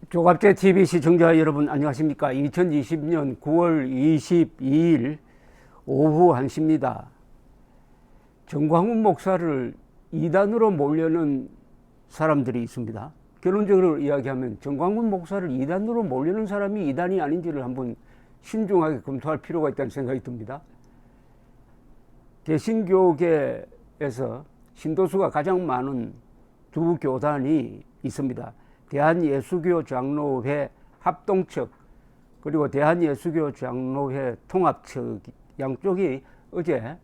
조갑제 TV 시청자 여러분 안녕하십니까? 2020년 9월 22일 오후 1시입니다. 정광훈 목사를 이단으로 몰려는 사람들이 있습니다. 결론적으로 이야기하면 정광훈 목사를 이단으로 몰려는 사람이 이단이 아닌지를 한번 신중하게 검토할 필요가 있다는 생각이 듭니다. 개신교계에서 신도수가 가장 많은 두 교단이 있습니다. 대한예수교 장로회 합동측 그리고 대한예수교 장로회 통합측 양쪽이 어제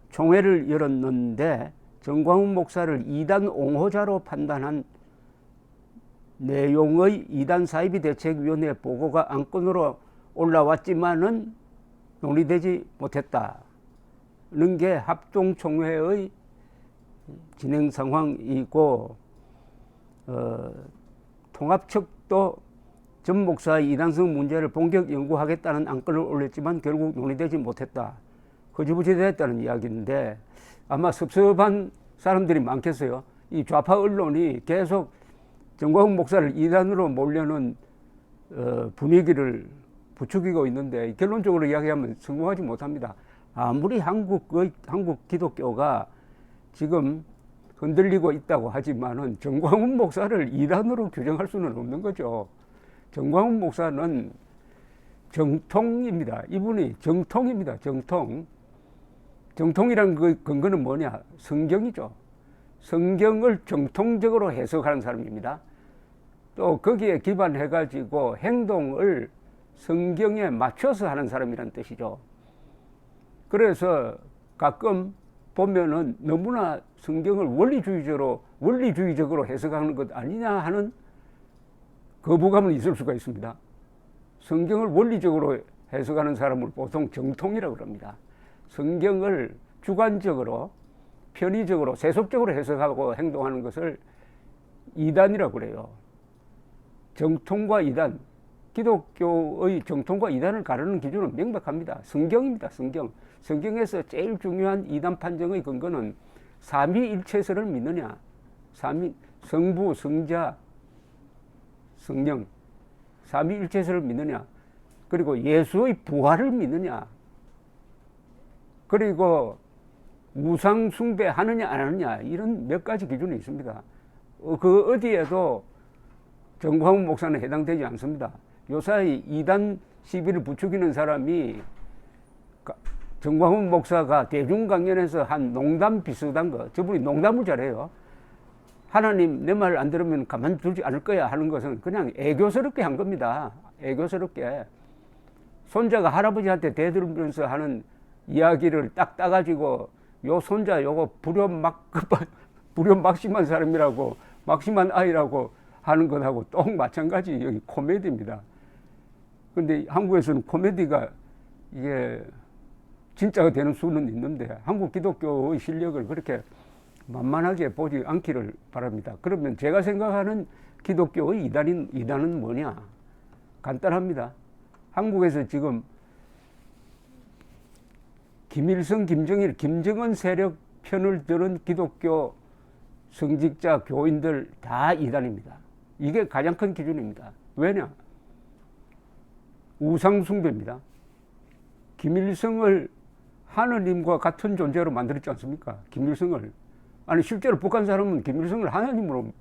총회를 열었는데 정광훈 목사를 이단 옹호자로 판단한 내용의 이단 사이비 대책위원회 보고가 안건으로 올라왔지만은 논의되지 못했다는 게 합동총회의 진행 상황이고 통합측도 전 목사의 이단성 문제를 본격 연구하겠다는 안건을 올렸지만 결국 논의되지 못했다. 흐지부지 됐다는 이야기인데 아마 섭섭한 사람들이 많겠어요. 이 좌파 언론이 계속 정광훈 목사를 이단으로 몰려는 분위기를 부추기고 있는데 결론적으로 이야기하면 성공하지 못합니다. 아무리 한국 기독교가 지금 흔들리고 있다고 하지만은 정광훈 목사를 이단으로 규정할 수는 없는 거죠. 정광훈 목사는 정통입니다. 이분이 정통입니다. 정통이라는 그 근거는 뭐냐? 성경이죠. 성경을 정통적으로 해석하는 사람입니다. 또 거기에 기반해가지고 행동을 성경에 맞춰서 하는 사람이라는 뜻이죠. 그래서 가끔 보면은 너무나 성경을 원리주의적으로 해석하는 것 아니냐 하는 거부감은 있을 수가 있습니다. 성경을 원리적으로 해석하는 사람을 보통 정통이라고 합니다. 성경을 주관적으로, 편의적으로, 세속적으로 해석하고 행동하는 것을 이단이라고 그래요. 정통과 이단, 기독교의 정통과 이단을 가르는 기준은 명백합니다. 성경입니다. 성경에서 제일 중요한 이단 판정의 근거는 삼위일체설을 믿느냐, 성부, 성자, 성령, 삼위일체설을 믿느냐, 그리고 예수의 부활을 믿느냐, 그리고 우상 숭배하느냐 안 하느냐, 이런 몇 가지 기준이 있습니다. 그 어디에도 정광훈 목사는 해당되지 않습니다. 요사이 이단 시비를 부추기는 사람이 정광훈 목사가 대중강연에서 한 농담 비슷한 거, 저분이 농담을 잘해요. 하나님 내 말 안 들으면 가만두지 않을 거야 하는 것은 그냥 애교스럽게 한 겁니다. 애교스럽게. 손자가 할아버지한테 대들으면서 하는 이야기를 딱 따가지고 요 손자 요거 불효막심한 사람이라고, 막심한 아이라고 하는 것하고 똑 마찬가지 여기 코미디입니다. 근데 한국에서는 코미디가 이게 진짜가 되는 수는 있는데 한국 기독교의 실력을 그렇게 만만하게 보지 않기를 바랍니다. 그러면 제가 생각하는 기독교의 이단은 뭐냐? 간단합니다. 한국에서 지금 김일성, 김정일, 김정은 세력 편을 드는 기독교 성직자, 교인들 다 이단입니다. 이게 가장 큰 기준입니다. 왜냐? 우상숭배입니다. 김일성을 하느님과 같은 존재로 만들었지 않습니까? 김일성을. 아니 실제로 북한 사람은 김일성을 하나님으로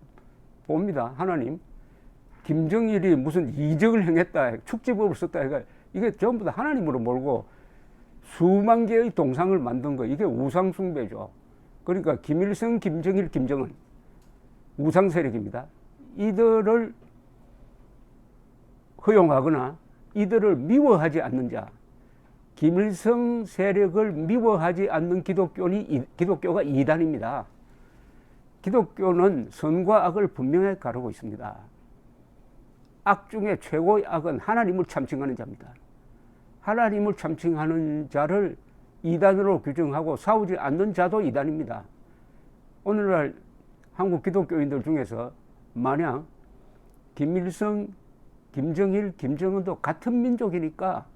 봅니다. 하나님. 김정일이 무슨 이적을 행했다, 축지법을 썼다 해가 이게 전부 다 하나님으로 몰고 수만 개의 동상을 만든 거, 이게 우상숭배죠. 그러니까 김일성, 김정일, 김정은 우상 세력입니다. 이들을 허용하거나 이들을 미워하지 않는 자, 김일성 세력을 미워하지 않는 기독교가 이단입니다. 기독교는 선과 악을 분명히 가르고 있습니다. 악 중에 최고의 악은 하나님을 참칭하는 자입니다. 하나님을 참칭하는 자를 이단으로 규정하고 싸우지 않는 자도 이단입니다. 오늘날 한국 기독교인들 중에서 만약 김일성, 김정일, 김정은도 같은 민족이니까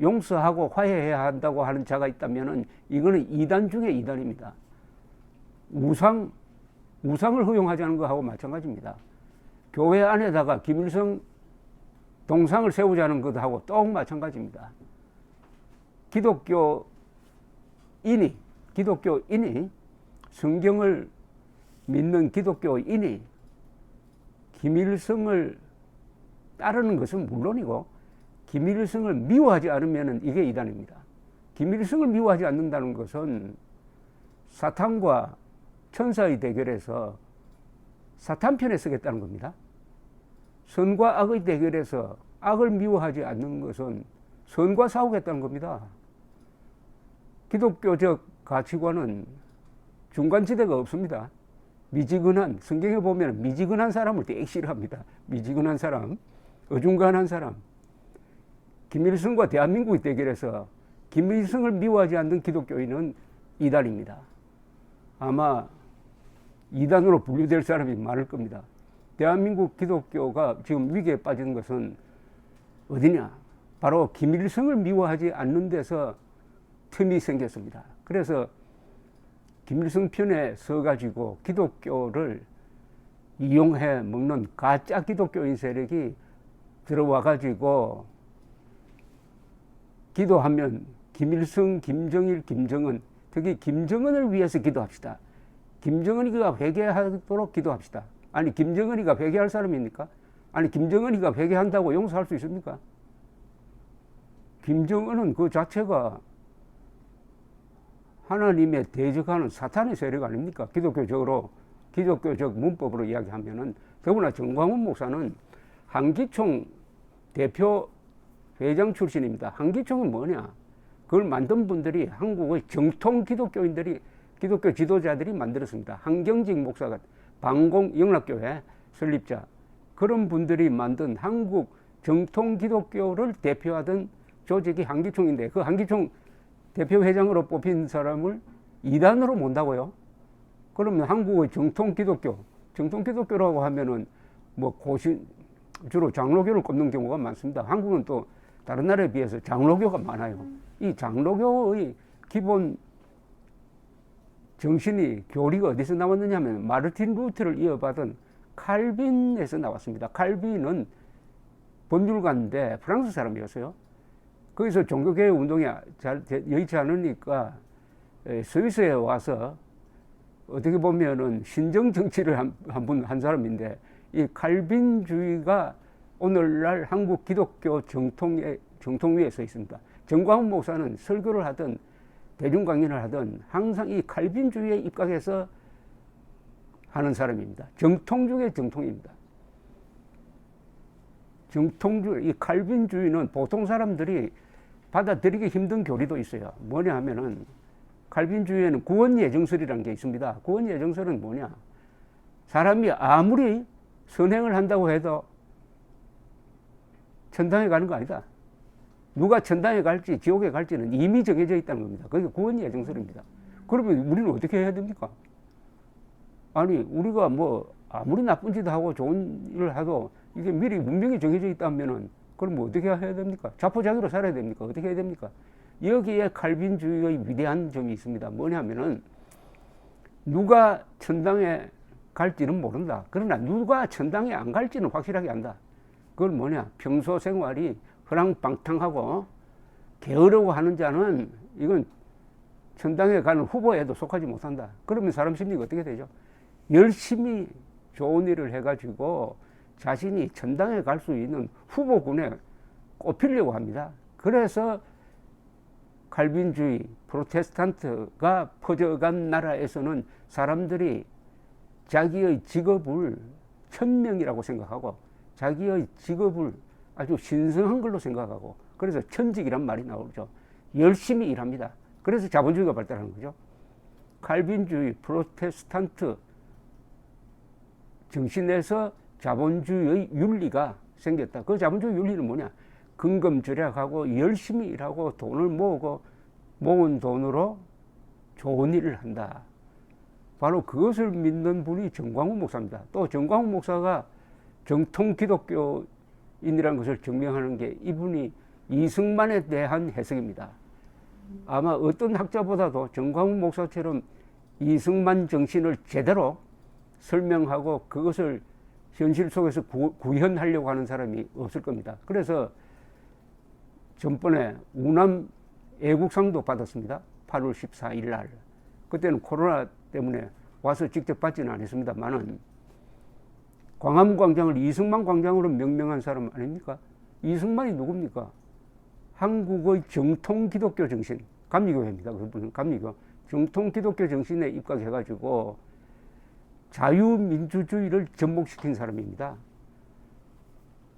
용서하고 화해해야 한다고 하는 자가 있다면 이거는 이단 중에 이단입니다. 우상을 허용하지 않은 것하고 마찬가지입니다. 교회 안에다가 김일성 동상을 세우자는 것하고 똑 마찬가지입니다. 기독교인이 성경을 믿는 기독교인이 김일성을 따르는 것은 물론이고 김일성을 미워하지 않으면 이게 이단입니다. 김일성을 미워하지 않는다는 것은 사탄과 천사의 대결에서 사탄 편에 서겠다는 겁니다. 선과 악의 대결에서 악을 미워하지 않는 것은 선과 싸우겠다는 겁니다. 기독교적 가치관은 중간지대가 없습니다. 미지근한, 성경에 보면 미지근한 사람을 되게 싫어합니다. 미지근한 사람, 어중간한 사람. 김일성과 대한민국의 대결에서 김일성을 미워하지 않는 기독교인은 이단입니다. 아마 이단으로 분류될 사람이 많을 겁니다. 대한민국 기독교가 지금 위기에 빠진 것은 어디냐? 바로 김일성을 미워하지 않는 데서 틈이 생겼습니다. 그래서 김일성 편에 서가지고 기독교를 이용해 먹는 가짜 기독교인 세력이 들어와가지고 기도하면 김일성, 김정일, 김정은, 특히 김정은을 위해서 기도합시다. 김정은이가 회개하도록 기도합시다. 아니 김정은이가 회개할 사람입니까? 아니 김정은이가 회개한다고 용서할 수 있습니까? 김정은은 그 자체가 하나님의 대적하는 사탄의 세력 아닙니까? 기독교적 문법으로 이야기하면은. 더구나 정광훈 목사는 한기총 대표 회장 출신입니다. 한기총은 뭐냐? 그걸 만든 분들이 한국의 정통 기독교 지도자들이 만들었습니다. 한경직 목사가 방공 영락교회 설립자, 그런 분들이 만든 한국 정통 기독교를 대표하던 조직이 한기총인데, 그 한기총 대표 회장으로 뽑힌 사람을 이단으로 몬다고요? 그러면 한국의 정통 기독교라고 하면은 뭐 주로 장로교를 꼽는 경우가 많습니다. 한국은 또 다른 나라에 비해서 장로교가 많아요. 이 장로교의 기본 정신이, 교리가 어디서 나왔느냐 하면 마르틴 루터를 이어받은 칼빈에서 나왔습니다. 칼빈은 법률가인데 프랑스 사람이었어요. 거기서 종교개혁 운동이 잘 여의치 않으니까 스위스에 와서 어떻게 보면은 신정 정치를 한 사람인데, 이 칼빈주의가 오늘날 한국 기독교 정통 위에 서 있습니다. 정광훈 목사는 설교를 하든 대중 강연을 하든 항상 이 칼빈주의에 입각해서 하는 사람입니다. 정통 중에 정통입니다. 이 칼빈주의는 보통 사람들이 받아들이기 힘든 교리도 있어요. 뭐냐 하면은 칼빈주의에는 구원예정설이라는 게 있습니다. 구원예정설은 뭐냐? 사람이 아무리 선행을 한다고 해도 천당에 가는 거 아니다. 누가 천당에 갈지 지옥에 갈지는 이미 정해져 있다는 겁니다. 그게 구원예정설입니다. 그러면 우리는 어떻게 해야 됩니까? 아니 우리가 뭐 아무리 나쁜 짓 하고 좋은 일을 해도 이게 미리 분명히 정해져 있다면은 그럼 뭐 어떻게 해야 됩니까? 자포자기로 살아야 됩니까? 어떻게 해야 됩니까? 여기에 칼빈주의의 위대한 점이 있습니다. 뭐냐면은 누가 천당에 갈지는 모른다. 그러나 누가 천당에 안 갈지는 확실하게 안다. 그건 뭐냐? 평소 생활이 허랑방탕하고 게으르고 하는 자는 이건 천당에 가는 후보에도 속하지 못한다. 그러면 사람 심리가 어떻게 되죠? 열심히 좋은 일을 해가지고 자신이 천당에 갈 수 있는 후보군에 꼽히려고 합니다. 그래서 칼빈주의, 프로테스탄트가 퍼져간 나라에서는 사람들이 자기의 직업을 천명이라고 생각하고 자기의 직업을 아주 신성한 걸로 생각하고, 그래서 천직이란 말이 나오죠. 열심히 일합니다. 그래서 자본주의가 발달하는 거죠. 칼빈주의, 프로테스탄트 정신에서 자본주의의 윤리가 생겼다. 그 자본주의 윤리는 뭐냐? 근검절약하고 열심히 일하고 돈을 모으고 모은 돈으로 좋은 일을 한다. 바로 그것을 믿는 분이 정광훈 목사입니다. 또 정광훈 목사가 정통 기독교인이라는 것을 증명하는 게 이분이 이승만에 대한 해석입니다. 아마 어떤 학자보다도 정광훈 목사처럼 이승만 정신을 제대로 설명하고 그것을 현실 속에서 구현하려고 하는 사람이 없을 겁니다. 그래서 전번에 우남 애국상도 받았습니다. 8월 14일 날. 그때는 코로나 때문에 와서 직접 받지는 않았습니다만은 광화문광장을 이승만 광장으로 명명한 사람 아닙니까? 이승만이 누굽니까? 한국의 정통 기독교 정신, 감리교회입니다. 그분은 감리교. 정통 기독교 정신에 입각해가지고 자유민주주의를 접목시킨 사람입니다.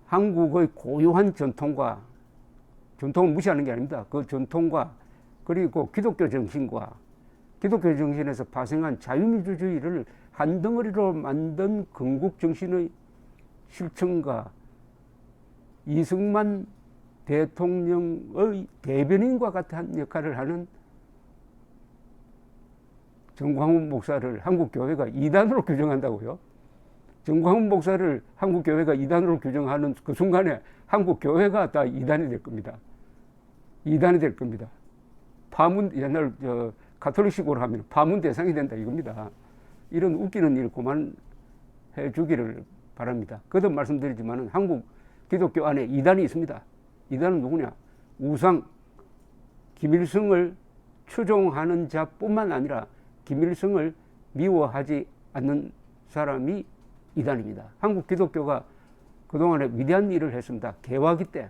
한국의 고유한 전통을 무시하는 게 아닙니다. 그 전통과 그리고 기독교 정신과 기독교 정신에서 파생한 자유민주주의를 한 덩어리로 만든 건국 정신의 실천과 이승만 대통령의 대변인과 같은 역할을 하는 정광훈 목사를 한국교회가 이단으로 규정한다고요? 정광훈 목사를 한국교회가 이단으로 규정하는 그 순간에 한국교회가 다 이단이 될 겁니다. 이단이 될 겁니다. 파문, 옛날 가톨릭식으로 하면 파문 대상이 된다 이겁니다. 이런 웃기는 일 그만해 주기를 바랍니다. 거듭 말씀드리지만 한국 기독교 안에 이단이 있습니다. 이단은 누구냐? 우상, 김일성을 추종하는 자뿐만 아니라 김일성을 미워하지 않는 사람이 이단입니다. 한국 기독교가 그동안에 위대한 일을 했습니다. 개화기 때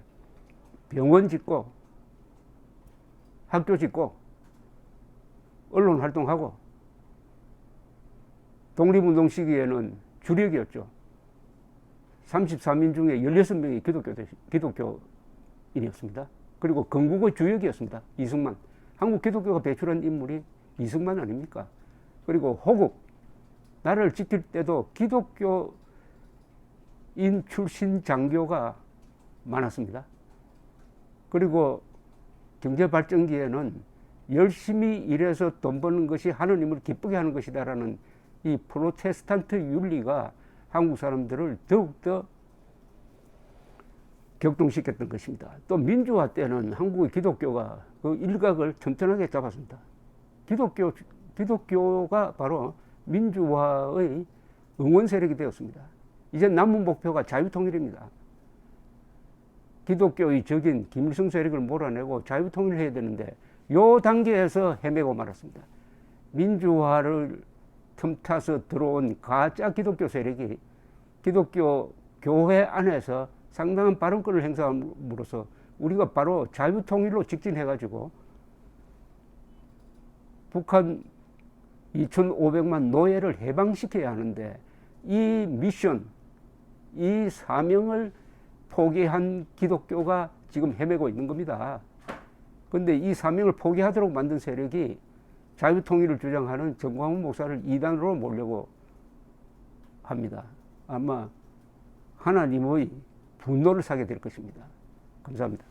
병원 짓고 학교 짓고 언론 활동하고 독립운동 시기에는 주력이었죠. 34민 중에 16명이 기독교인이었습니다. 그리고 건국의 주역이었습니다. 이승만. 한국 기독교가 배출한 인물이 이승만 아닙니까? 그리고 호국, 나라를 지킬 때도 기독교인 출신 장교가 많았습니다. 그리고 경제발전기에는 열심히 일해서 돈 버는 것이 하느님을 기쁘게 하는 것이다라는 이 프로테스탄트 윤리가 한국 사람들을 더욱더 격동시켰던 것입니다. 또 민주화 때는 한국의 기독교가 그 일각을 튼튼하게 잡았습니다. 기독교가 바로 민주화의 응원 세력이 되었습니다. 이제 남은 목표가 자유통일입니다. 기독교의 적인 김일성 세력을 몰아내고 자유통일해야 되는데 요 단계에서 헤매고 말았습니다. 민주화를 틈타서 들어온 가짜 기독교 세력이 기독교 교회 안에서 상당한 발언권을 행사함으로써 우리가 바로 자유통일로 직진해가지고 북한 2,500만 노예를 해방시켜야 하는데 이 미션, 이 사명을 포기한 기독교가 지금 헤매고 있는 겁니다. 그런데 이 사명을 포기하도록 만든 세력이 자유통일을 주장하는 정광훈 목사를 이단으로 몰려고 합니다. 아마 하나님의 분노를 사게 될 것입니다. 감사합니다.